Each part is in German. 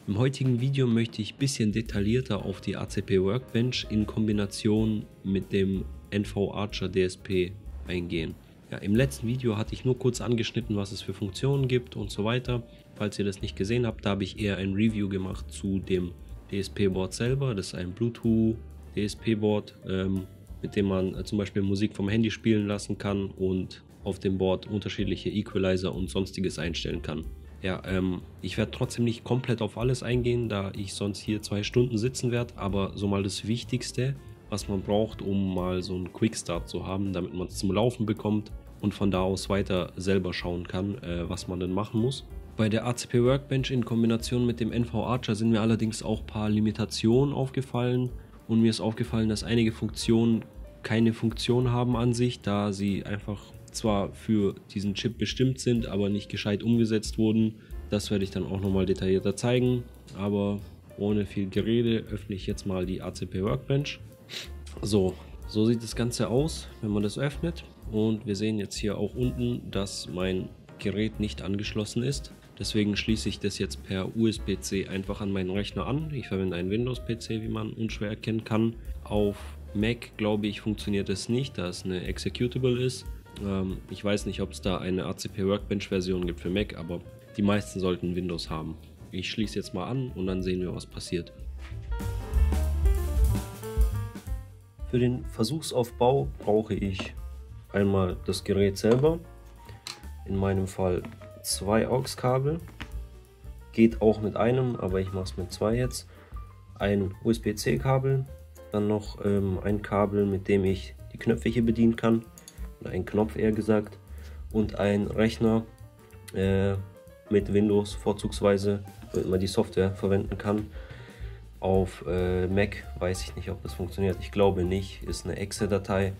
Im heutigen Video möchte ich ein bisschen detaillierter auf die ACP Workbench in Kombination mit dem NV Archer DSP eingehen. Ja, im letzten Video hatte ich nur kurz angeschnitten, was es für Funktionen gibt und so weiter. Falls ihr das nicht gesehen habt, da habe ich eher ein Review gemacht zu dem DSP-Board selber. Das ist ein Bluetooth DSP-Board, mit dem man zum Beispiel Musik vom Handy spielen lassen kann und auf dem Board unterschiedliche Equalizer und sonstiges einstellen kann. Ja, ich werde trotzdem nicht komplett auf alles eingehen, da ich sonst hier 2 Stunden sitzen werde, aber so mal das Wichtigste, was man braucht, um mal so einen Quickstart zu haben, damit man es zum Laufen bekommt und von da aus weiter selber schauen kann, was man denn machen muss. Bei der ACP Workbench in Kombination mit dem NV Archer sind mir allerdings auch ein paar Limitationen aufgefallen und mir ist aufgefallen, dass einige Funktionen keine Funktion haben an sich, da sie einfach zwar für diesen Chip bestimmt sind, aber nicht gescheit umgesetzt wurden. Das werde ich dann auch nochmal detaillierter zeigen, aber ohne viel Gerede öffne ich jetzt mal die ACP Workbench. So sieht das Ganze aus, wenn man das öffnet, und wir sehen jetzt hier auch unten, dass mein Gerät nicht angeschlossen ist. Deswegen schließe ich das jetzt per USB-C einfach an meinen Rechner an. Ich verwende einen Windows-PC, wie man unschwer erkennen kann. Auf Mac, glaube ich, funktioniert es nicht, da es eine Executable ist. Ich weiß nicht, ob es da eine ACP Workbench Version gibt für Mac, aber die meisten sollten Windows haben. Ich schließe jetzt mal an und dann sehen wir, was passiert. Für den Versuchsaufbau brauche ich einmal das Gerät selber, in meinem Fall 2 AUX-Kabel, geht auch mit einem, aber ich mache es mit 2 jetzt, ein USB-C-Kabel, dann noch ein Kabel, mit dem ich die Knöpfe hier bedienen kann, ein Knopf eher gesagt, und ein Rechner mit Windows vorzugsweise, damit man die Software verwenden kann. Auf Mac weiß ich nicht, ob das funktioniert, ich glaube nicht, ist eine Exe-Datei,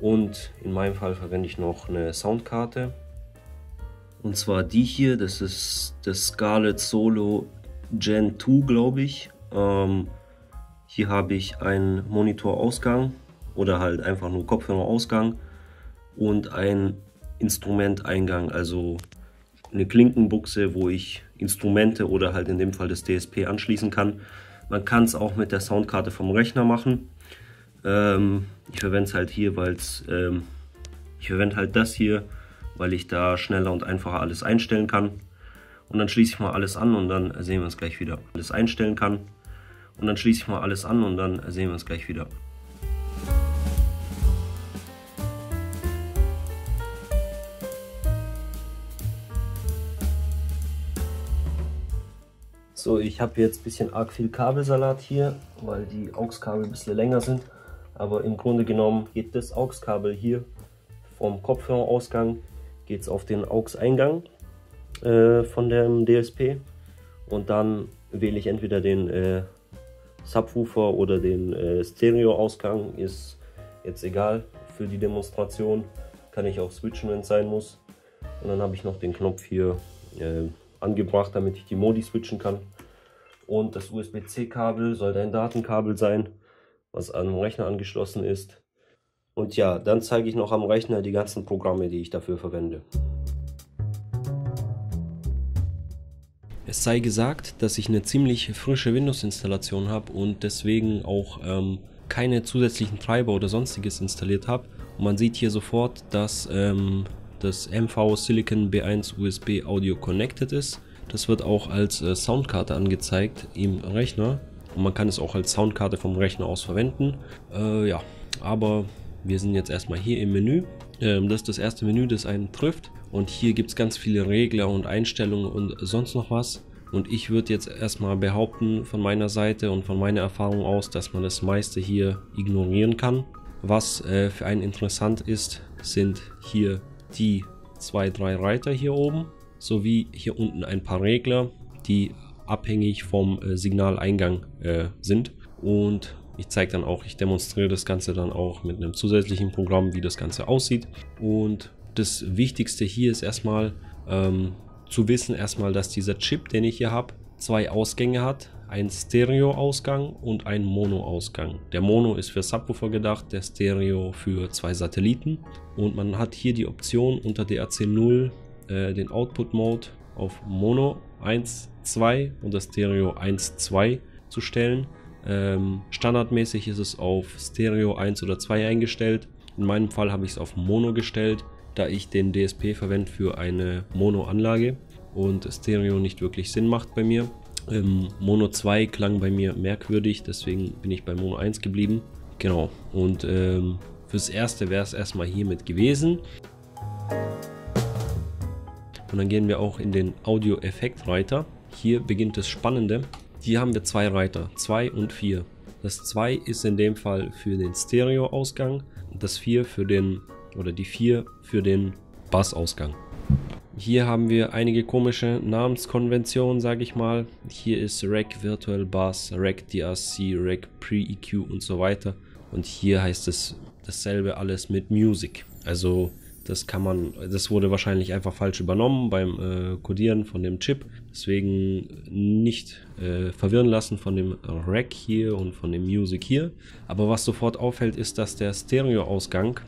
und in meinem Fall verwende ich noch eine Soundkarte, und zwar die hier, das ist das Scarlett Solo Gen 2, glaube ich. Hier habe ich einen Monitorausgang oder halt einfach nur Kopfhörerausgang und ein Instrumenteingang, also eine Klinkenbuchse, wo ich Instrumente oder halt in dem Fall das DSP anschließen kann. Man kann es auch mit der Soundkarte vom Rechner machen. Ich verwende es halt hier, ich verwende halt das hier, weil ich da schneller und einfacher alles einstellen kann. Und dann schließe ich mal alles an und dann sehen wir uns gleich wieder. Alles einstellen kann. Und dann schließe ich mal alles an und dann sehen wir uns gleich wieder. So, ich habe jetzt ein bisschen arg viel Kabelsalat hier, weil die AUX-Kabel ein bisschen länger sind. Aber im Grunde genommen geht das AUX-Kabel hier vom Kopfhörerausgang geht es auf den AUX-Eingang von dem DSP, und dann wähle ich entweder den Subwoofer oder den Stereo-Ausgang, ist jetzt egal für die Demonstration, kann ich auch switchen, wenn es sein muss. Und dann habe ich noch den Knopf hier angebracht, damit ich die Modi switchen kann. Und das USB-C-Kabel sollte ein Datenkabel sein, was an den Rechner angeschlossen ist. Und ja, dann zeige ich noch am Rechner die ganzen Programme, die ich dafür verwende. Es sei gesagt, dass ich eine ziemlich frische Windows-Installation habe und deswegen auch keine zusätzlichen Treiber oder sonstiges installiert habe. Und man sieht hier sofort, dass das MV Silicon B1 USB Audio Connected ist. Das wird auch als Soundkarte angezeigt im Rechner und man kann es auch als Soundkarte vom Rechner aus verwenden. Ja, aber wir sind jetzt erstmal hier im Menü. Das ist das erste Menü, das einen trifft. Und hier gibt es ganz viele Regler und Einstellungen und sonst noch was. Und ich würde jetzt erstmal behaupten von meiner Seite und von meiner Erfahrung aus, dass man das meiste hier ignorieren kann. Was für einen interessant ist, sind hier die 2-3 Reiter hier oben, sowie hier unten ein paar Regler, die abhängig vom Signaleingang sind. Und ich zeige dann auch, ich demonstriere das Ganze dann auch mit einem zusätzlichen Programm, wie das Ganze aussieht. Und das Wichtigste hier ist erstmal zu wissen, dass dieser Chip, den ich hier habe, 2 Ausgänge hat. Ein Stereo-Ausgang und ein Mono-Ausgang. Der Mono ist für Subwoofer gedacht, der Stereo für 2 Satelliten. Und man hat hier die Option unter DAC 0 den Output-Mode auf Mono 1, 2 oder Stereo 1, 2 zu stellen. Standardmäßig ist es auf Stereo 1 oder 2 eingestellt. In meinem Fall habe ich es auf Mono gestellt, da ich den DSP verwende für eine Mono-Anlage und Stereo nicht wirklich Sinn macht bei mir. Mono 2 klang bei mir merkwürdig, deswegen bin ich bei Mono 1 geblieben. Genau, und fürs Erste wäre es erstmal hiermit gewesen. Und dann gehen wir auch in den Audio-Effekt-Reiter. Hier beginnt das Spannende. Hier haben wir zwei Reiter, 2 und 4. Das 2 ist in dem Fall für den Stereo-Ausgang, das 4 für den, oder die 4 für den Bassausgang. Hier haben wir einige komische Namenskonventionen, sage ich mal. Hier ist Rec Virtual Bass, Rec DRC, Rec Pre-EQ und so weiter. Und hier heißt es dasselbe alles mit Music. Also das wurde wahrscheinlich einfach falsch übernommen beim Codieren von dem Chip. Deswegen nicht verwirren lassen von dem Rec hier und von dem Music hier. Aber was sofort auffällt, ist, dass der Stereo-Ausgang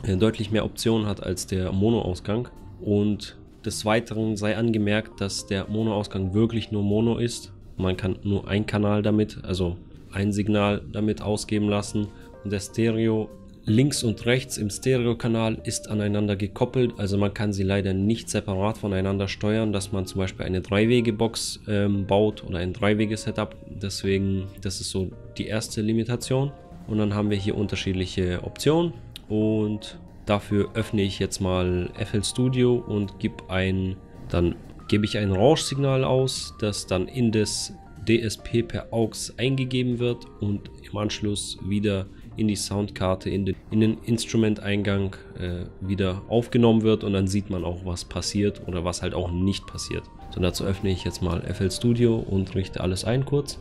deutlich mehr Optionen hat als der Mono-Ausgang. Und des Weiteren sei angemerkt, dass der Mono-Ausgang wirklich nur Mono ist. Man kann nur ein Kanal damit, also ein Signal damit ausgeben lassen. Und der Stereo links und rechts im Stereo-Kanal ist aneinander gekoppelt. Also man kann sie leider nicht separat voneinander steuern, dass man zum Beispiel eine 3-Wege-Box baut oder ein 3-Wege-Setup. Deswegen, das ist so die erste Limitation. Und dann haben wir hier unterschiedliche Optionen. Und dafür öffne ich jetzt mal FL Studio und dann gebe ich ein Rauschsignal aus, das dann in das DSP per AUX eingegeben wird und im Anschluss wieder in die Soundkarte, in den Instrument-Eingang wieder aufgenommen wird, und dann sieht man auch, was passiert oder was halt auch nicht passiert. So, dazu öffne ich jetzt mal FL Studio und richte alles ein kurz.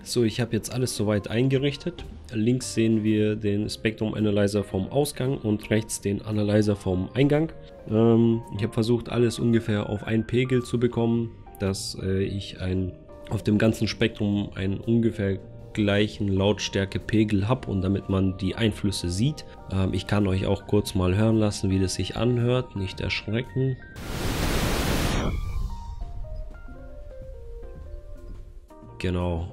So, ich habe jetzt alles soweit eingerichtet. Links sehen wir den Spectrum Analyzer vom Ausgang und rechts den Analyzer vom Eingang. Ich habe versucht, alles ungefähr auf einen Pegel zu bekommen, dass ich auf dem ganzen Spektrum einen ungefähr gleichen Lautstärke-Pegel habe und damit man die Einflüsse sieht. Ich kann euch auch kurz mal hören lassen, wie das sich anhört, nicht erschrecken. Genau,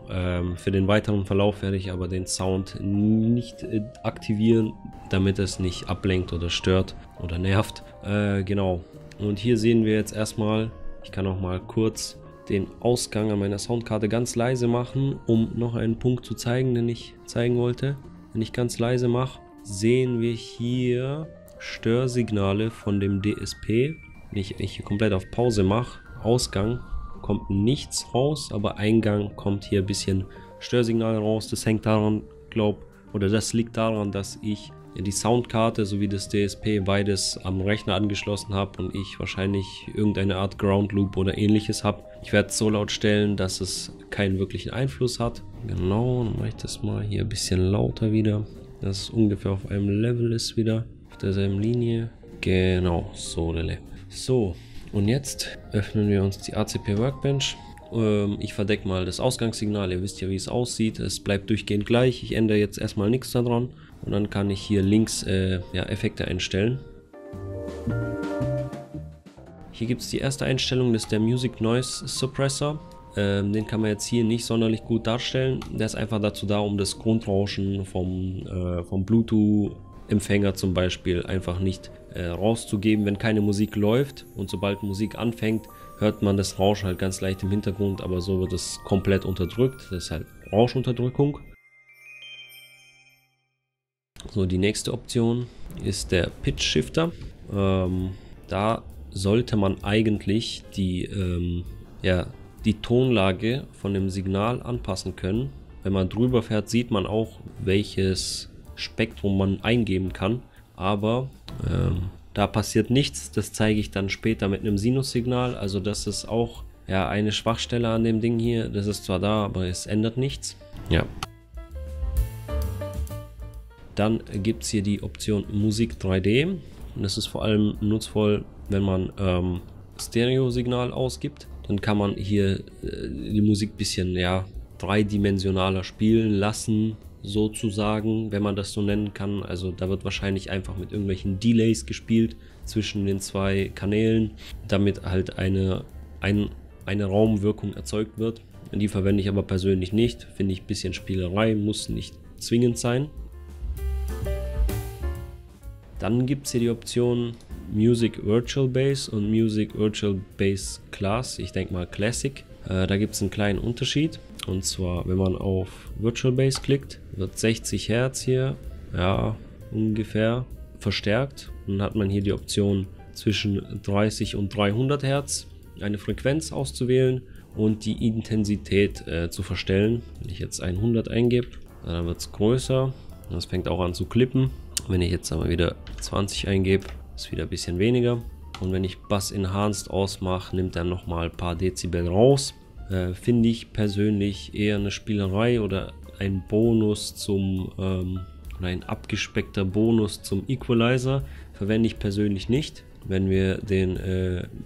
für den weiteren Verlauf werde ich aber den Sound nicht aktivieren, damit es nicht ablenkt oder stört oder nervt. Genau, und hier sehen wir jetzt erstmal, ich kann auch mal kurz den Ausgang an meiner Soundkarte ganz leise machen, um noch einen Punkt zu zeigen, den ich zeigen wollte. Wenn ich ganz leise mache, sehen wir hier Störsignale von dem DSP. Wenn ich hier komplett auf Pause mache, Ausgang, kommt nichts raus, aber Eingang kommt hier ein bisschen Störsignal raus. Das hängt daran, das liegt daran, dass ich die Soundkarte sowie das DSP beides am Rechner angeschlossen habe und ich wahrscheinlich irgendeine Art Ground Loop oder ähnliches habe. Ich werde es so laut stellen, dass es keinen wirklichen Einfluss hat. Genau, dann mache ich das mal hier ein bisschen lauter wieder, dass es ungefähr auf einem Level ist wieder, auf derselben Linie. Genau, so. So, und jetzt öffnen wir uns die ACP Workbench. Ich verdecke mal das Ausgangssignal, ihr wisst ja, wie es aussieht. Es bleibt durchgehend gleich, ich ändere jetzt erstmal nichts daran. Und dann kann ich hier links Effekte einstellen. Hier gibt es die erste Einstellung, das ist der Music Noise Suppressor. Den kann man jetzt hier nicht sonderlich gut darstellen. Der ist einfach dazu da, um das Grundrauschen vom Bluetooth-Empfänger zum Beispiel einfach nicht rauszugeben, wenn keine Musik läuft. Und sobald Musik anfängt, hört man das Rauschen halt ganz leicht im Hintergrund, aber so wird es komplett unterdrückt. Das ist halt Rauschunterdrückung. So, die nächste Option ist der Pitch Shifter. Da sollte man eigentlich die Tonlage von dem Signal anpassen können. Wenn man drüber fährt, sieht man auch, welches Spektrum man eingeben kann. Aber da passiert nichts. Das zeige ich dann später mit einem Sinussignal. Also das ist auch eine Schwachstelle an dem Ding hier. Das ist zwar da, aber es ändert nichts. Ja. Dann gibt es hier die Option Musik 3D. Und das ist vor allem nutzvoll, wenn man Stereo-Signal ausgibt. Dann kann man hier die Musik ein bisschen dreidimensionaler spielen lassen. sozusagen, wenn man das so nennen kann. Also da wird wahrscheinlich einfach mit irgendwelchen Delays gespielt zwischen den zwei Kanälen, damit halt eine Raumwirkung erzeugt wird. Die verwende ich aber persönlich nicht. Finde ich ein bisschen Spielerei, muss nicht zwingend sein. Dann gibt es hier die Option Music Virtual Bass und Music Virtual Bass Class. Ich denke mal Classic. Da gibt es einen kleinen Unterschied. Und zwar, wenn man auf Virtual Bass klickt, wird 60 Hertz hier, ja, ungefähr verstärkt. Und dann hat man hier die Option zwischen 30 und 300 Hertz eine Frequenz auszuwählen und die Intensität zu verstellen. Wenn ich jetzt 100 eingebe, dann wird es größer. Das fängt auch an zu klippen. Wenn ich jetzt aber wieder 20 eingebe, ist wieder ein bisschen weniger. Und wenn ich Bass Enhanced ausmache, nimmt er nochmal ein paar Dezibel raus. Finde ich persönlich eher eine Spielerei oder ein Bonus oder ein abgespeckter Bonus zum Equalizer. Verwende ich persönlich nicht. Wenn wir den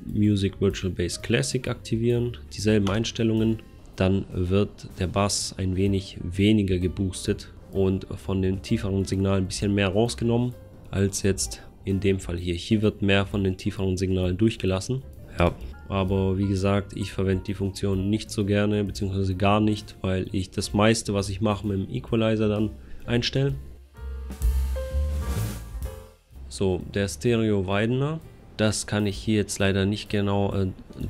Music Virtual Bass Classic aktivieren, dieselben Einstellungen, dann wird der Bass ein wenig weniger geboostet und von dem tieferen Signal ein bisschen mehr rausgenommen als jetzt in dem Fall hier. Hier wird mehr von den tieferen Signalen durchgelassen. Ja, aber wie gesagt, ich verwende die Funktion nicht so gerne, beziehungsweise gar nicht, weil ich das meiste, was ich mache, mit dem Equalizer dann einstelle. So, der Stereo Widener, das kann ich hier jetzt leider nicht genau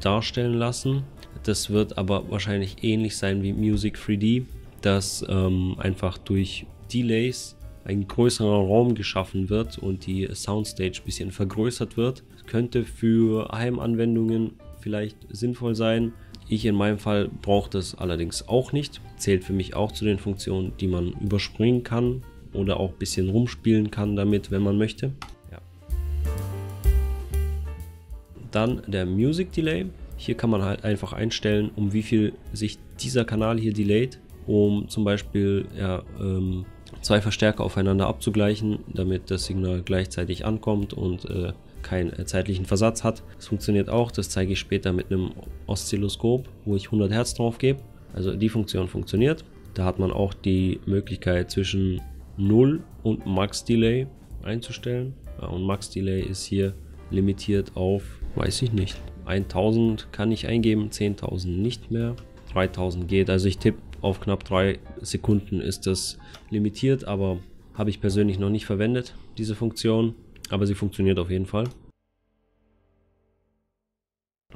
darstellen lassen. Das wird aber wahrscheinlich ähnlich sein wie Music 3D, dass einfach durch Delays ein größerer Raum geschaffen wird und die Soundstage ein bisschen vergrößert wird. Das könnte für Heimanwendungen vielleicht sinnvoll sein. Ich in meinem Fall brauche das allerdings auch nicht. Zählt für mich auch zu den Funktionen, die man überspringen kann oder auch ein bisschen rumspielen kann damit, wenn man möchte. Ja. Dann der Music Delay. Hier kann man halt einfach einstellen, um wie viel sich dieser Kanal hier delayt, um zum Beispiel zwei Verstärker aufeinander abzugleichen, damit das Signal gleichzeitig ankommt und keinen zeitlichen Versatz hat. Das funktioniert auch, das zeige ich später mit einem Oszilloskop, wo ich 100 Hertz drauf gebe. Also die Funktion funktioniert. Da hat man auch die Möglichkeit zwischen 0 und Max Delay einzustellen. Ja, und Max Delay ist hier limitiert auf, weiß ich nicht, 1000 kann ich eingeben, 10.000 nicht mehr, 3000 geht. Also ich tippe auf knapp 3 Sekunden ist das limitiert, aber habe ich persönlich noch nicht verwendet, diese Funktion. Aber sie funktioniert auf jeden Fall.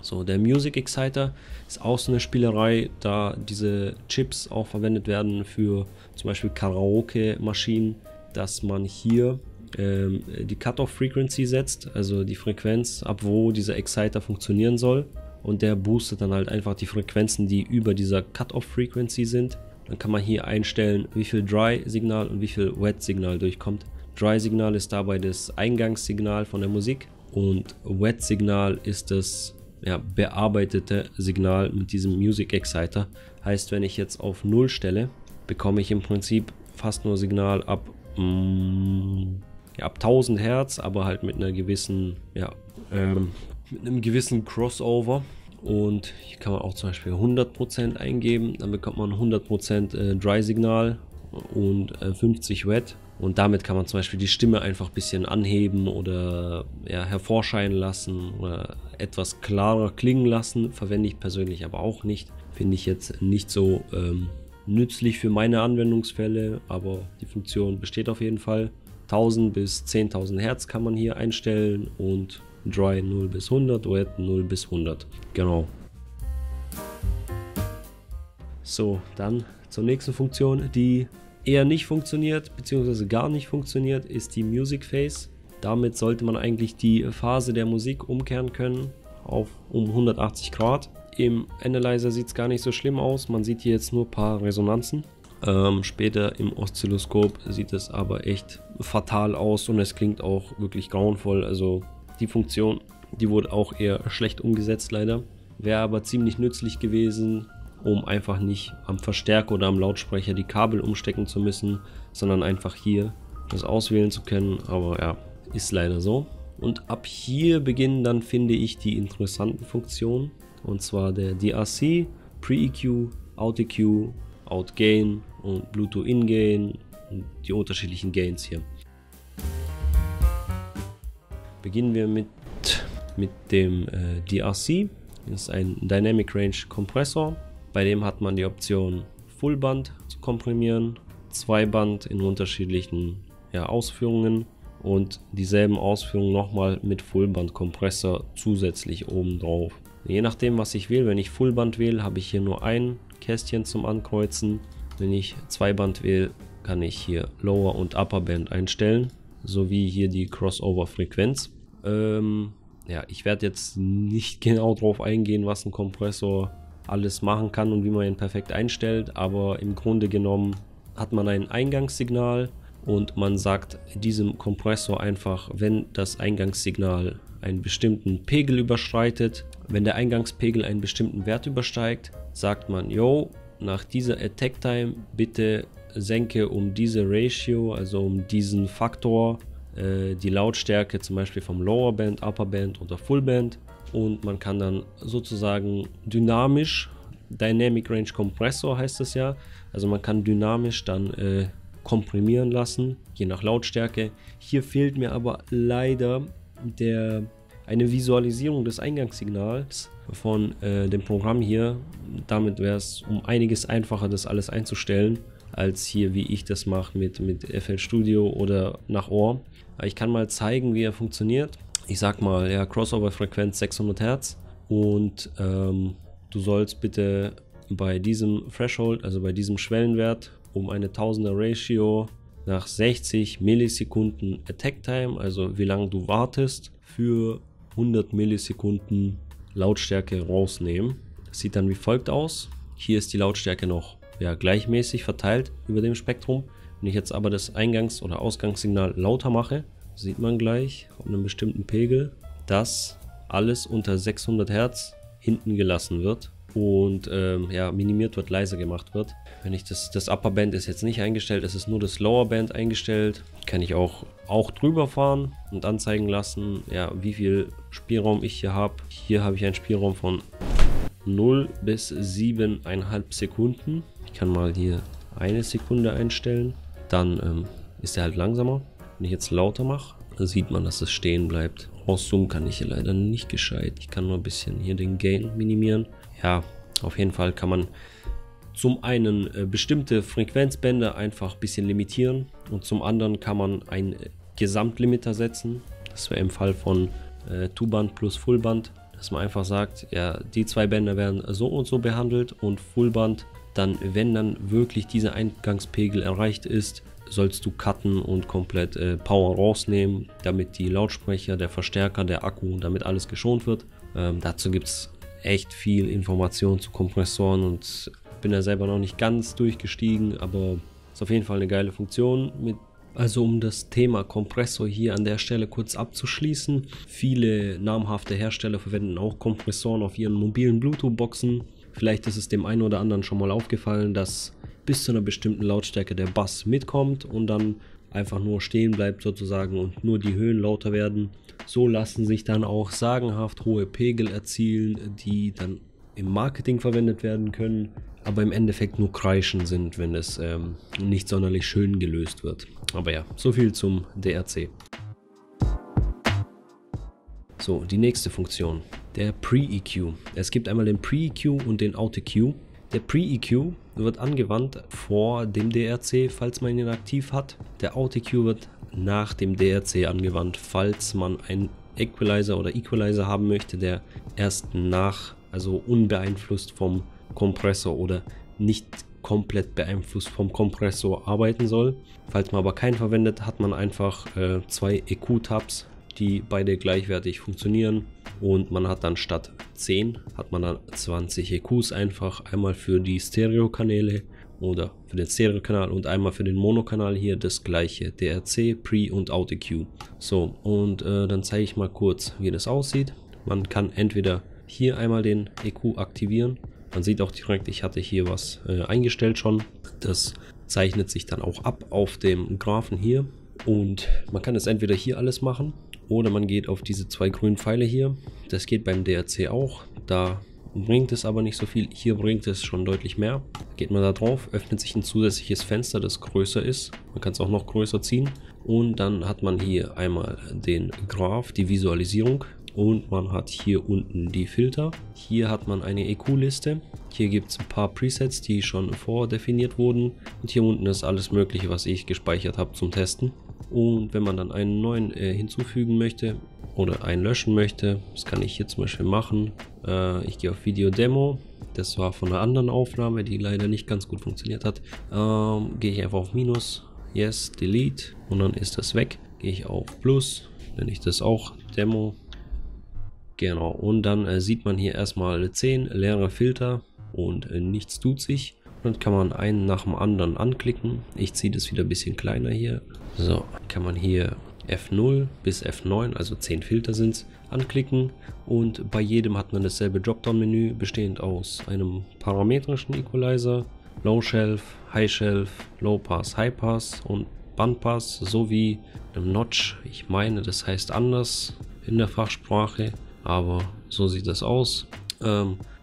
So, der Music Exciter ist auch so eine Spielerei, da diese Chips auch verwendet werden für zum Beispiel Karaoke-Maschinen, dass man hier die Cut-Off-Frequency setzt, also die Frequenz, ab wo dieser Exciter funktionieren soll. Und der boostet dann halt einfach die Frequenzen, die über dieser Cut-Off-Frequency sind. Dann kann man hier einstellen, wie viel Dry-Signal und wie viel Wet-Signal durchkommt. Dry-Signal ist dabei das Eingangssignal von der Musik und Wet-Signal ist das bearbeitete Signal mit diesem Music Exciter. Heißt, wenn ich jetzt auf 0 stelle, bekomme ich im Prinzip fast nur Signal ab 1000 Hertz, aber halt mit einer gewissen, mit einem gewissen Crossover. Und hier kann man auch zum Beispiel 100% eingeben, dann bekommt man 100% Dry-Signal und 50 Wet. Und damit kann man zum Beispiel die Stimme einfach ein bisschen anheben oder hervorscheinen lassen oder etwas klarer klingen lassen. Verwende ich persönlich aber auch nicht. Finde ich jetzt nicht so nützlich für meine Anwendungsfälle, aber die Funktion besteht auf jeden Fall. 1000 bis 10.000 Hertz kann man hier einstellen und Dry 0 bis 100, Wet 0 bis 100. Genau. So, dann zur nächsten Funktion, die eher nicht funktioniert, beziehungsweise gar nicht funktioniert, ist die Music Phase. Damit sollte man eigentlich die Phase der Musik umkehren können um 180 Grad. Im Analyzer sieht es gar nicht so schlimm aus, man sieht hier jetzt nur ein paar Resonanzen. Später im Oszilloskop sieht es aber echt fatal aus und es klingt auch wirklich grauenvoll. Also die Funktion, die wurde auch eher schlecht umgesetzt leider. Wäre aber ziemlich nützlich gewesen, um einfach nicht am Verstärker oder am Lautsprecher die Kabel umstecken zu müssen, sondern einfach hier das auswählen zu können. Aber ja, ist leider so. Und ab hier beginnen dann, finde ich, die interessanten Funktionen. Und zwar der DRC, Pre-EQ, Out-EQ, Out-Gain und Bluetooth-In-Gain und die unterschiedlichen Gains hier. Beginnen wir mit dem DRC. Das ist ein Dynamic Range Kompressor. Bei dem hat man die Option Fullband zu komprimieren, Zweiband in unterschiedlichen Ausführungen und dieselben Ausführungen nochmal mit Fullband Kompressor zusätzlich oben drauf. Je nachdem, was ich wähle, wenn ich Fullband wähle, habe ich hier nur ein Kästchen zum Ankreuzen. Wenn ich Zweiband wähle, kann ich hier Lower und Upper Band einstellen, sowie hier die Crossover Frequenz. Ich werde jetzt nicht genau drauf eingehen, was ein Kompressor alles machen kann und wie man ihn perfekt einstellt, aber im Grunde genommen hat man ein Eingangssignal und man sagt diesem Kompressor einfach, wenn das Eingangssignal einen bestimmten Pegel überschreitet, wenn der Eingangspegel einen bestimmten Wert übersteigt, sagt man, yo, nach dieser Attack Time bitte senke um diese Ratio, also um diesen Faktor, die Lautstärke zum Beispiel vom Lower Band, Upper Band oder Full Band, und man kann dann sozusagen dynamisch, Dynamic Range Kompressor heißt es ja, also man kann dynamisch dann komprimieren lassen, je nach Lautstärke. Hier fehlt mir aber leider eine Visualisierung des Eingangssignals von dem Programm hier. Damit wäre es um einiges einfacher, das alles einzustellen, als hier, wie ich das mache mit FL Studio oder nach Ohr. Ich kann mal zeigen, wie er funktioniert. Ich sag mal, ja, Crossover-Frequenz 600 Hertz und du sollst bitte bei diesem Threshold, also bei diesem Schwellenwert, um eine Tausender Ratio nach 60 Millisekunden Attack Time, also wie lange du wartest, für 100 Millisekunden Lautstärke rausnehmen. Das sieht dann wie folgt aus. Hier ist die Lautstärke noch gleichmäßig verteilt über dem Spektrum. Wenn ich jetzt aber das Eingangs- oder Ausgangssignal lauter mache, sieht man gleich auf einem bestimmten Pegel, dass alles unter 600 Hertz hinten gelassen wird und minimiert wird, leiser gemacht wird. Wenn ich das Upper Band ist jetzt nicht eingestellt, es ist nur das Lower Band eingestellt, kann ich auch drüber fahren und anzeigen lassen, wie viel Spielraum ich hier habe. Hier habe ich einen Spielraum von 0 bis 7,5 Sekunden. Ich kann mal hier 1 Sekunde einstellen, dann ist er halt langsamer. Wenn ich jetzt lauter mache, sieht man, dass es stehen bleibt. Rauszoomen kann ich hier leider nicht gescheit. Ich kann nur ein bisschen hier den Gain minimieren. Ja, auf jeden Fall kann man zum einen bestimmte Frequenzbänder einfach ein bisschen limitieren und zum anderen kann man einen Gesamtlimiter setzen. Das wäre im Fall von Two-Band plus Fullband, dass man einfach sagt, ja, die zwei Bänder werden so und so behandelt und Fullband, dann, wenn dann wirklich dieser Eingangspegel erreicht ist, sollst du cutten und komplett Power rausnehmen, damit die Lautsprecher, der Verstärker, der Akku, damit alles geschont wird. Dazu gibt es echt viel Information zu Kompressoren und bin da selber noch nicht ganz durchgestiegen, aber ist auf jeden Fall eine geile Funktion. Also um das Thema Kompressor hier an der Stelle kurz abzuschließen, viele namhafte Hersteller verwenden auch Kompressoren auf ihren mobilen Bluetooth-Boxen. Vielleicht ist es dem einen oder anderen schon mal aufgefallen, dass bis zu einer bestimmten Lautstärke der Bass mitkommt und dann einfach nur stehen bleibt sozusagen und nur die Höhen lauter werden. So lassen sich dann auch sagenhaft hohe Pegel erzielen, die dann im Marketing verwendet werden können, aber im Endeffekt nur Kreischen sind, wenn es nicht sonderlich schön gelöst wird. Aber ja, so viel zum DRC. So, die nächste Funktion, der Pre-EQ. Es gibt einmal den Pre-EQ und den Out-EQ. Der Pre-EQ wird angewandt vor dem DRC, falls man ihn aktiv hat. Der Out-EQ wird nach dem DRC angewandt, falls man einen Equalizer oder Equalizer haben möchte, der erst nach, also unbeeinflusst vom Kompressor oder nicht komplett beeinflusst vom Kompressor arbeiten soll. Falls man aber keinen verwendet, hat man einfach zwei EQ-Tabs, die beide gleichwertig funktionieren, und man hat dann statt 10 hat man dann 20 EQs, einfach einmal für die Stereokanäle oder für den Stereokanal und einmal für den Monokanal hier das gleiche DRC, Pre- und Out-EQ. So, und dann zeige ich mal kurz, wie das aussieht. Man kann entweder hier einmal den EQ aktivieren. Man sieht auch direkt, ich hatte hier was eingestellt schon. Das zeichnet sich dann auch ab auf dem Graphen hier. Und man kann es entweder hier alles machen oder man geht auf diese zwei grünen Pfeile hier. Das geht beim DRC auch. Da bringt es aber nicht so viel. Hier bringt es schon deutlich mehr. Geht man da drauf, öffnet sich ein zusätzliches Fenster, das größer ist. Man kann es auch noch größer ziehen. Und dann hat man hier einmal den Graph, die Visualisierung. Und man hat hier unten die Filter. Hier hat man eine EQ-Liste. Hier gibt es ein paar Presets, die schon vordefiniert wurden. Und hier unten ist alles Mögliche, was ich gespeichert habe zum Testen. Und wenn man dann einen neuen hinzufügen möchte oder einen löschen möchte, das kann ich hier zum Beispiel machen. Ich gehe auf Video Demo. Das war von einer anderen Aufnahme, die leider nicht ganz gut funktioniert hat. Gehe ich einfach auf Minus, Yes, Delete und dann ist das weg. Gehe ich auf Plus, nenne ich das auch Demo. Genau, und dann sieht man hier erstmal 10 leere Filter und nichts tut sich. Dann kann man einen nach dem anderen anklicken. Ich ziehe das wieder ein bisschen kleiner hier. So, kann man hier F0 bis F9, also 10 Filter sind es, anklicken. Und bei jedem hat man dasselbe Dropdown-Menü, bestehend aus einem parametrischen Equalizer, Low Shelf, High Shelf, Low Pass, High Pass und Bandpass sowie einem Notch. Ich meine, das heißt anders in der Fachsprache, aber so sieht das aus.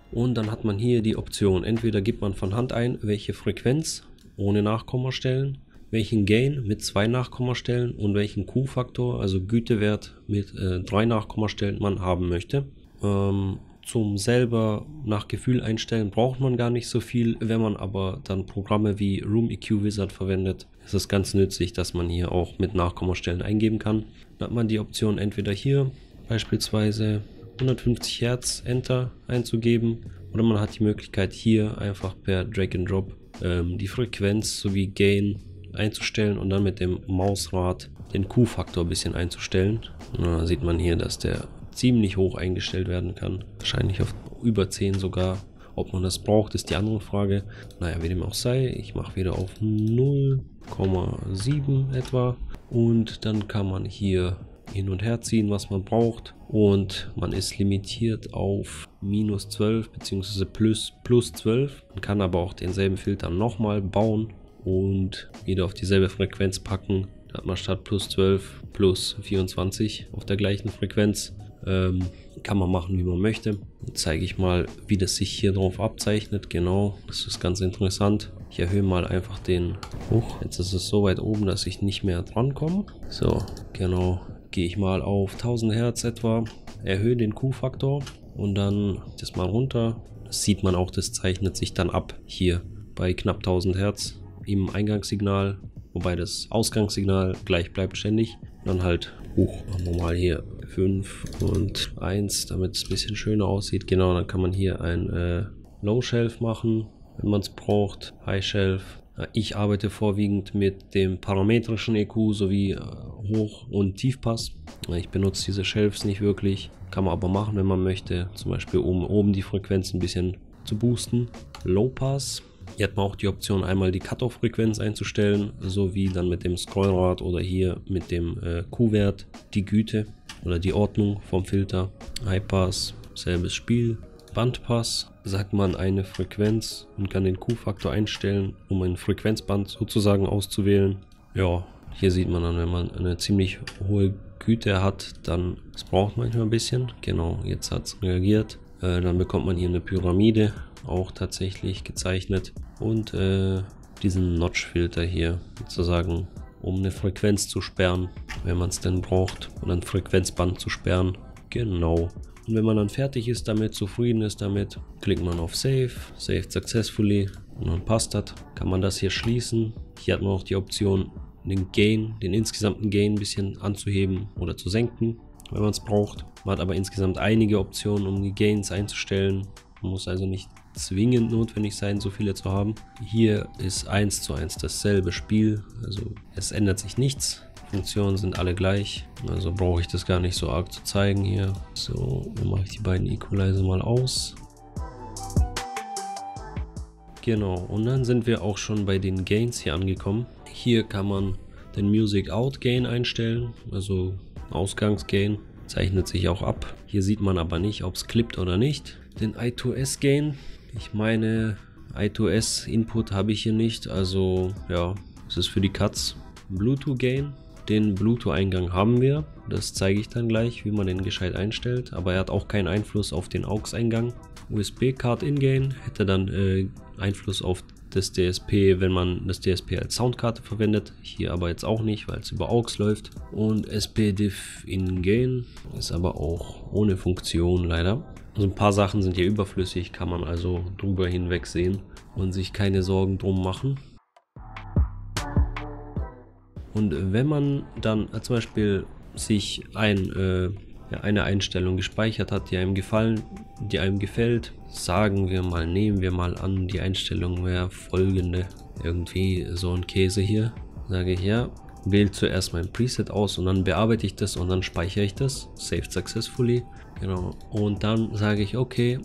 Und dann hat man hier die Option, entweder gibt man von Hand ein, welche Frequenz ohne Nachkommastellen, welchen Gain mit 2 Nachkommastellen und welchen Q-Faktor, also Gütewert mit 3 Nachkommastellen man haben möchte. Zum selber nach Gefühl einstellen braucht man gar nicht so viel. Wenn man aber dann Programme wie Room EQ Wizard verwendet, ist es ganz nützlich, dass man hier auch mit Nachkommastellen eingeben kann. Dann hat man die Option entweder hier beispielsweise 150 Hertz Enter einzugeben oder man hat die Möglichkeit hier einfach per Drag and Drop die Frequenz sowie Gain einzustellen und dann mit dem Mausrad den Q-Faktor ein bisschen einzustellen. Und da sieht man hier, dass der ziemlich hoch eingestellt werden kann, wahrscheinlich auf über 10 sogar. Ob man das braucht, ist die andere Frage. Naja, wie dem auch sei, ich mache wieder auf 0,7 etwa und dann kann man hier hin und her ziehen, was man braucht, und man ist limitiert auf minus 12 bzw. plus 12. Man kann aber auch denselben Filter nochmal bauen und wieder auf dieselbe Frequenz packen. Da hat man statt plus 12 plus 24 auf der gleichen Frequenz. Kann man machen, wie man möchte. Jetzt zeige ich mal, wie das sich hier drauf abzeichnet. Genau, das ist ganz interessant. Ich erhöhe mal einfach den hoch. Jetzt ist es so weit oben, dass ich nicht mehr dran komme. So, genau. Gehe ich mal auf 1000 Hertz etwa, erhöhe den Q-Faktor und dann das mal runter. Das sieht man auch, das zeichnet sich dann ab hier bei knapp 1000 Hertz im Eingangssignal, wobei das Ausgangssignal gleich bleibt ständig. Dann halt hoch. Machen wir mal hier 5 und 1, damit es ein bisschen schöner aussieht. Genau, dann kann man hier ein Low Shelf machen, wenn man es braucht, High Shelf. Ich arbeite vorwiegend mit dem parametrischen EQ sowie Hoch- und Tiefpass. Ich benutze diese Shelves nicht wirklich, kann man aber machen, wenn man möchte, zum Beispiel um oben die Frequenz ein bisschen zu boosten. Low Pass, hier hat man auch die Option, einmal die Cut-Off-Frequenz einzustellen, sowie dann mit dem Scrollrad oder hier mit dem Q-Wert die Güte oder die Ordnung vom Filter. High Pass, selbes Spiel. Bandpass, sagt man eine Frequenz und kann den Q-Faktor einstellen, um ein Frequenzband sozusagen auszuwählen. Ja, hier sieht man dann, wenn man eine ziemlich hohe Güte hat, dann, es braucht manchmal ein bisschen. Genau, jetzt hat es reagiert. Dann bekommt man hier eine Pyramide, auch tatsächlich gezeichnet. Und diesen Notch-Filter hier, sozusagen, um eine Frequenz zu sperren, wenn man es denn braucht. Und ein Frequenzband zu sperren. Genau. Und wenn man dann fertig ist damit, zufrieden ist damit, klickt man auf Save, Saved Successfully und dann passt das. Kann man das hier schließen. Hier hat man auch die Option, den Gain, den insgesamten Gain ein bisschen anzuheben oder zu senken, wenn man es braucht. Man hat aber insgesamt einige Optionen, um die Gains einzustellen. Man muss also nicht zwingend notwendig sein, so viele zu haben. Hier ist 1:1 dasselbe Spiel, also es ändert sich nichts. Funktionen sind alle gleich, also brauche ich das gar nicht so arg zu zeigen hier. So, dann mache ich die beiden Equalizer mal aus. Genau, und dann sind wir auch schon bei den Gains hier angekommen. Hier kann man den Music Out Gain einstellen, also Ausgangsgain, zeichnet sich auch ab. Hier sieht man aber nicht, ob es klippt oder nicht. Den I2S Gain, ich meine I2S Input habe ich hier nicht, also ja, es ist für die Cuts. Bluetooth Gain. Den Bluetooth-Eingang haben wir. Das zeige ich dann gleich, wie man den gescheit einstellt. Aber er hat auch keinen Einfluss auf den AUX-Eingang. USB-Card In-Gain hätte dann Einfluss auf das DSP, wenn man das DSP als Soundkarte verwendet. Hier aber jetzt auch nicht, weil es über AUX läuft. Und SP-Diff In-Gain ist aber auch ohne Funktion leider. Also ein paar Sachen sind hier überflüssig, kann man also drüber hinwegsehen und sich keine Sorgen drum machen. Und wenn man dann zum Beispiel sich eine Einstellung gespeichert hat, die einem gefällt, sagen wir mal, nehmen wir mal an, die Einstellung wäre folgende, irgendwie so ein Käse hier, sage ich ja, wähle zuerst mein Preset aus und dann bearbeite ich das und dann speichere ich das, saved successfully, genau, und dann sage ich, okay,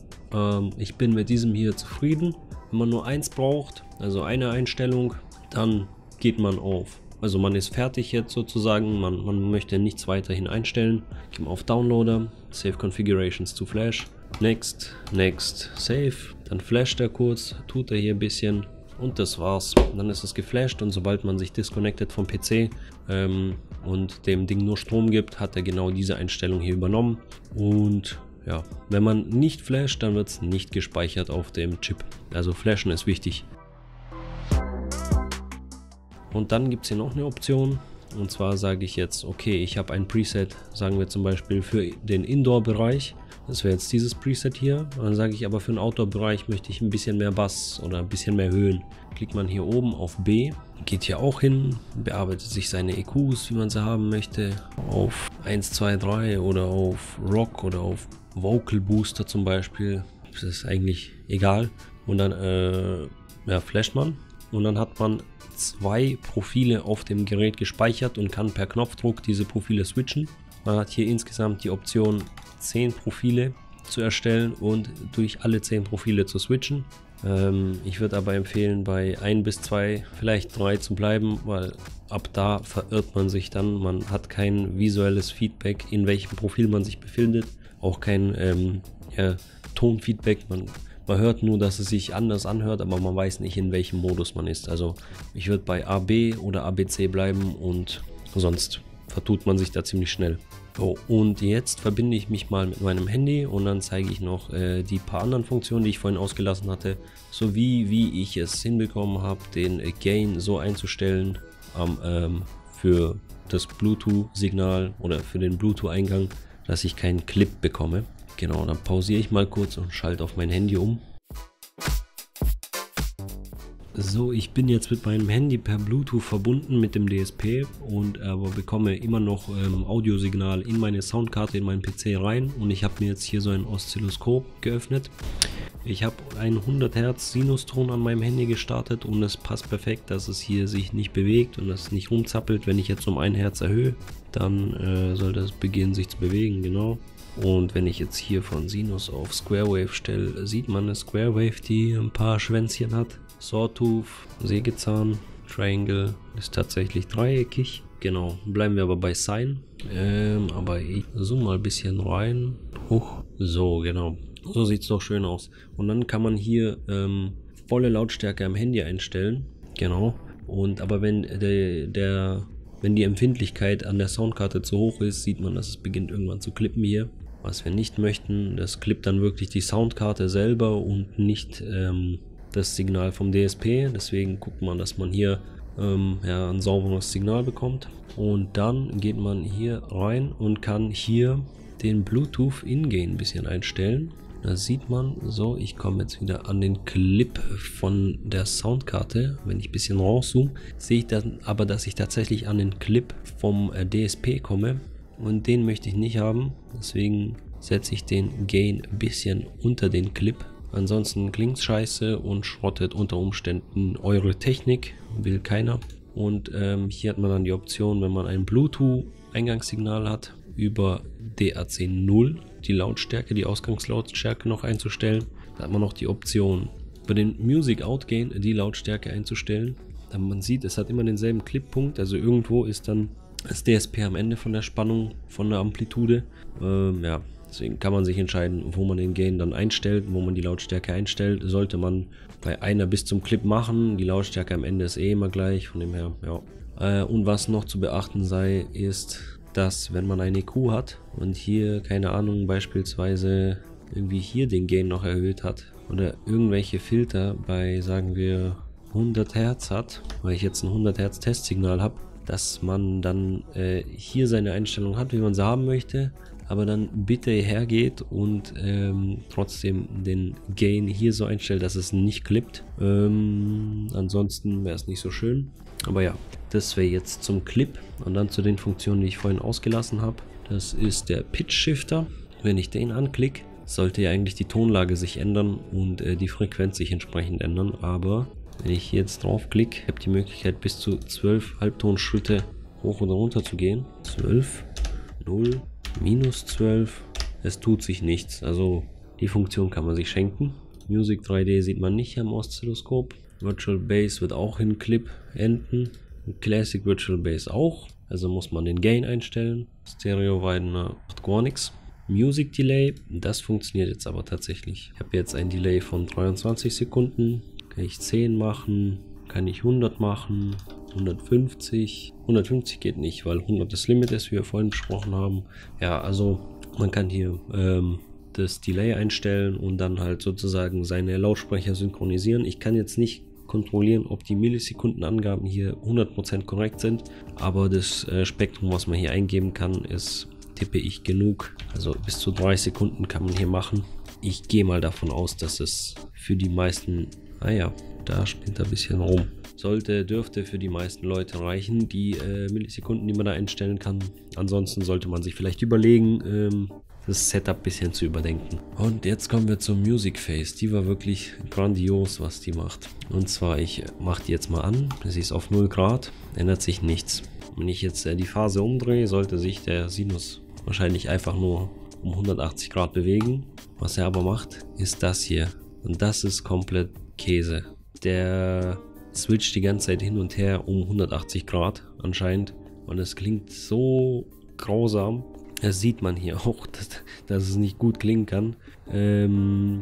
ich bin mit diesem hier zufrieden. Wenn man nur eins braucht, also eine Einstellung, dann geht man auf. Also man ist fertig jetzt sozusagen, man möchte nichts weiterhin einstellen. Ich gehe mal auf Downloader, Save Configurations to Flash, Next, Next, Save. Dann flasht er kurz, tut er hier ein bisschen und das war's. Dann ist es geflasht und sobald man sich disconnected vom PC und dem Ding nur Strom gibt, hat er genau diese Einstellung hier übernommen. Und ja, wenn man nicht flasht, dann wird es nicht gespeichert auf dem Chip. Also flashen ist wichtig. Und dann gibt es hier noch eine Option, und zwar sage ich jetzt, okay, ich habe ein Preset, sagen wir zum Beispiel für den Indoor-Bereich, das wäre jetzt dieses Preset hier, und dann sage ich aber für den Outdoor-Bereich möchte ich ein bisschen mehr Bass oder ein bisschen mehr Höhen. Klickt man hier oben auf B, geht hier auch hin, bearbeitet sich seine EQs, wie man sie haben möchte, auf 1, 2, 3 oder auf Rock oder auf Vocal Booster zum Beispiel, das ist eigentlich egal. Und dann flasht man und dann hat man 2 Profile auf dem Gerät gespeichert und kann per Knopfdruck diese Profile switchen. Man hat hier insgesamt die Option 10 Profile zu erstellen und durch alle 10 Profile zu switchen. Ich würde aber empfehlen, bei 1 bis 2, vielleicht 3 zu bleiben, weil ab da verirrt man sich dann. Man hat kein visuelles Feedback, in welchem Profil man sich befindet, auch kein Tonfeedback. Man hört nur, dass es sich anders anhört, aber man weiß nicht, in welchem Modus man ist. Also ich würde bei AB oder ABC bleiben und sonst vertut man sich da ziemlich schnell. So, und jetzt verbinde ich mich mal mit meinem Handy und dann zeige ich noch die paar anderen Funktionen, die ich vorhin ausgelassen hatte, sowie wie ich es hinbekommen habe, den Gain so einzustellen für das Bluetooth-Signal oder für den Bluetooth-Eingang, dass ich keinen Clip bekomme. Genau, dann pausiere ich mal kurz und schalte auf mein Handy um. So, ich bin jetzt mit meinem Handy per Bluetooth verbunden mit dem DSP und aber bekomme immer noch Audiosignal in meine Soundkarte, in meinen PC rein, und ich habe mir jetzt hier so ein Oszilloskop geöffnet. Ich habe einen 100 Hertz Sinuston an meinem Handy gestartet und es passt perfekt, dass es hier sich nicht bewegt und es nicht rumzappelt. Wenn ich jetzt um 1 Hertz erhöhe, dann sollte es beginnen sich zu bewegen, genau. Und wenn ich jetzt hier von Sinus auf Square Wave stelle, sieht man eine Square Wave, die ein paar Schwänzchen hat. Sawtooth, Sägezahn, Triangle ist tatsächlich dreieckig. Genau, bleiben wir aber bei Sine. Aber ich zoome mal ein bisschen rein. Hoch. So, genau. So sieht es doch schön aus. Und dann kann man hier volle Lautstärke am Handy einstellen. Genau. Und aber wenn die Empfindlichkeit an der Soundkarte zu hoch ist, sieht man, dass es beginnt irgendwann zu klippen hier. Was wir nicht möchten, das klippt dann wirklich die Soundkarte selber und nicht das Signal vom DSP. Deswegen guckt man, dass man hier ein sauberes Signal bekommt. Und dann geht man hier rein und kann hier den Bluetooth In-Gain ein bisschen einstellen. Da sieht man, so, ich komme jetzt wieder an den Clip von der Soundkarte. Wenn ich ein bisschen rauszoome, sehe ich dann aber, dass ich tatsächlich an den Clip vom DSP komme. Und den möchte ich nicht haben. Deswegen setze ich den Gain ein bisschen unter den Clip. Ansonsten klingt es scheiße und schrottet unter Umständen eure Technik. Will keiner. Und hier hat man dann die Option, wenn man ein Bluetooth-Eingangssignal hat, über DAC 0 die Lautstärke, die Ausgangslautstärke noch einzustellen. Da hat man noch die Option, über den Music Out Gain die Lautstärke einzustellen. Dann man sieht, es hat immer denselben Clippunkt, also irgendwo ist dann das DSP am Ende von der Spannung, von der Amplitude. Deswegen kann man sich entscheiden, wo man den Gain dann einstellt, wo man die Lautstärke einstellt. Sollte man bei einer bis zum Clip machen, die Lautstärke am Ende ist eh immer gleich, von dem her, ja. Und was noch zu beachten sei, ist, dass wenn man eine EQ hat und hier, keine Ahnung, beispielsweise irgendwie hier den Gain noch erhöht hat oder irgendwelche Filter bei, sagen wir, 100 Hertz hat, weil ich jetzt ein 100 Hertz Testsignal habe, dass man dann hier seine Einstellung hat, wie man sie haben möchte, aber dann bitte hergeht und trotzdem den Gain hier so einstellt, dass es nicht klippt. Ansonsten wäre es nicht so schön. Aber ja, das wäre jetzt zum Clip und dann zu den Funktionen, die ich vorhin ausgelassen habe. Das ist der Pitch Shifter. Wenn ich den anklicke, sollte ja eigentlich die Tonlage sich ändern und die Frequenz sich entsprechend ändern. Aber wenn ich jetzt draufklicke, habe ich die Möglichkeit bis zu 12 Halbtonschritte hoch oder runter zu gehen. 12, 0, minus 12. Es tut sich nichts. Also die Funktion kann man sich schenken. Music 3D sieht man nicht am Oszilloskop. Virtual Bass wird auch in Clip enden. Classic Virtual Bass auch. Also muss man den Gain einstellen. Stereo Widener macht gar nichts. Music Delay, das funktioniert jetzt aber tatsächlich. Ich habe jetzt ein Delay von 23 Sekunden. Kann ich 10 machen, kann ich 100 machen, 150. 150 geht nicht, weil 100 das Limit ist, wie wir vorhin besprochen haben. Ja, also man kann hier das Delay einstellen und dann halt sozusagen seine Lautsprecher synchronisieren. Ich kann jetzt nicht kontrollieren, ob die Millisekundenangaben hier 100% korrekt sind, aber das Spektrum, was man hier eingeben kann, ist, tippe ich, genug. Also bis zu 3 Sekunden kann man hier machen. Ich gehe mal davon aus, dass es für die meisten, da spinnt er ein bisschen rum. Dürfte für die meisten Leute reichen, die Millisekunden, die man da einstellen kann. Ansonsten sollte man sich vielleicht überlegen, das Setup ein bisschen zu überdenken. Und jetzt kommen wir zur Music Phase. Die war wirklich grandios, was die macht. Und zwar, ich mache die jetzt mal an. Sie ist auf 0 Grad, ändert sich nichts. Wenn ich jetzt die Phase umdrehe, sollte sich der Sinus wahrscheinlich einfach nur um 180 Grad bewegen. Was er aber macht, ist das hier. Und das ist komplett Käse. Der switcht die ganze Zeit hin und her um 180 Grad anscheinend. Und es klingt so grausam. Das sieht man hier auch, dass es nicht gut klingen kann,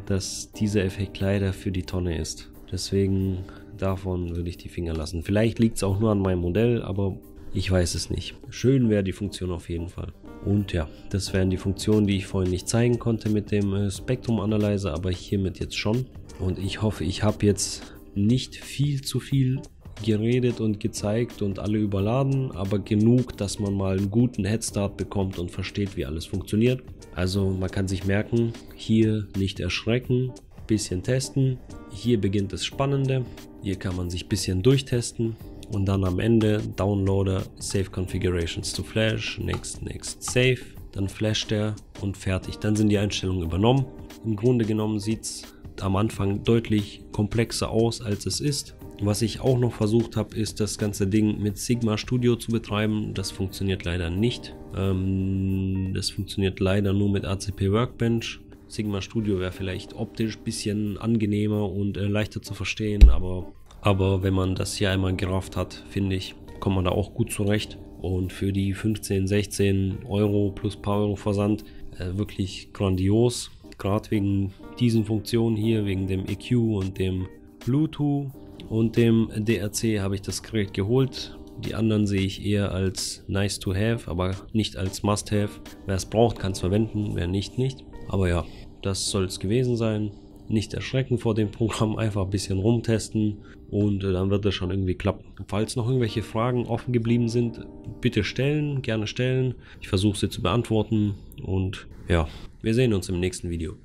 dass dieser Effekt leider für die Tonne ist. Deswegen davon würde ich die Finger lassen. Vielleicht liegt es auch nur an meinem Modell, aber ich weiß es nicht. Schön wäre die Funktion auf jeden Fall. Und ja, das wären die Funktionen, die ich vorhin nicht zeigen konnte mit dem Spectrum Analyzer, aber hiermit jetzt schon. Und ich hoffe, ich habe jetzt nicht viel zu viel geredet und gezeigt und alle überladen, aber genug, dass man mal einen guten Headstart bekommt und versteht, wie alles funktioniert. Also man kann sich merken, hier nicht erschrecken, bisschen testen. Hier beginnt das Spannende. Hier kann man sich ein bisschen durchtesten und dann am Ende Downloader, Save Configurations to Flash, Next, Save. Dann flasht er und fertig. Dann sind die Einstellungen übernommen. Im Grunde genommen sieht es am Anfang deutlich komplexer aus, als es ist. Was ich auch noch versucht habe, ist das ganze Ding mit Sigma Studio zu betreiben. Das funktioniert leider nicht. Das funktioniert leider nur mit ACP Workbench. Sigma Studio wäre vielleicht optisch ein bisschen angenehmer und leichter zu verstehen, aber wenn man das hier einmal gerafft hat, finde ich, kommt man da auch gut zurecht. Und für die 15, 16 Euro plus ein paar Euro Versand wirklich grandios. Gerade wegen diesen Funktionen hier, wegen dem EQ und dem Bluetooth und dem DRC habe ich das Gerät geholt. Die anderen sehe ich eher als nice to have, aber nicht als must have. Wer es braucht, kann es verwenden, wer nicht. Aber ja, das soll es gewesen sein. Nicht erschrecken vor dem Programm, einfach ein bisschen rumtesten und dann wird das schon irgendwie klappen. Falls noch irgendwelche Fragen offen geblieben sind, bitte stellen, gerne stellen. Ich versuche sie zu beantworten und ja, wir sehen uns im nächsten Video.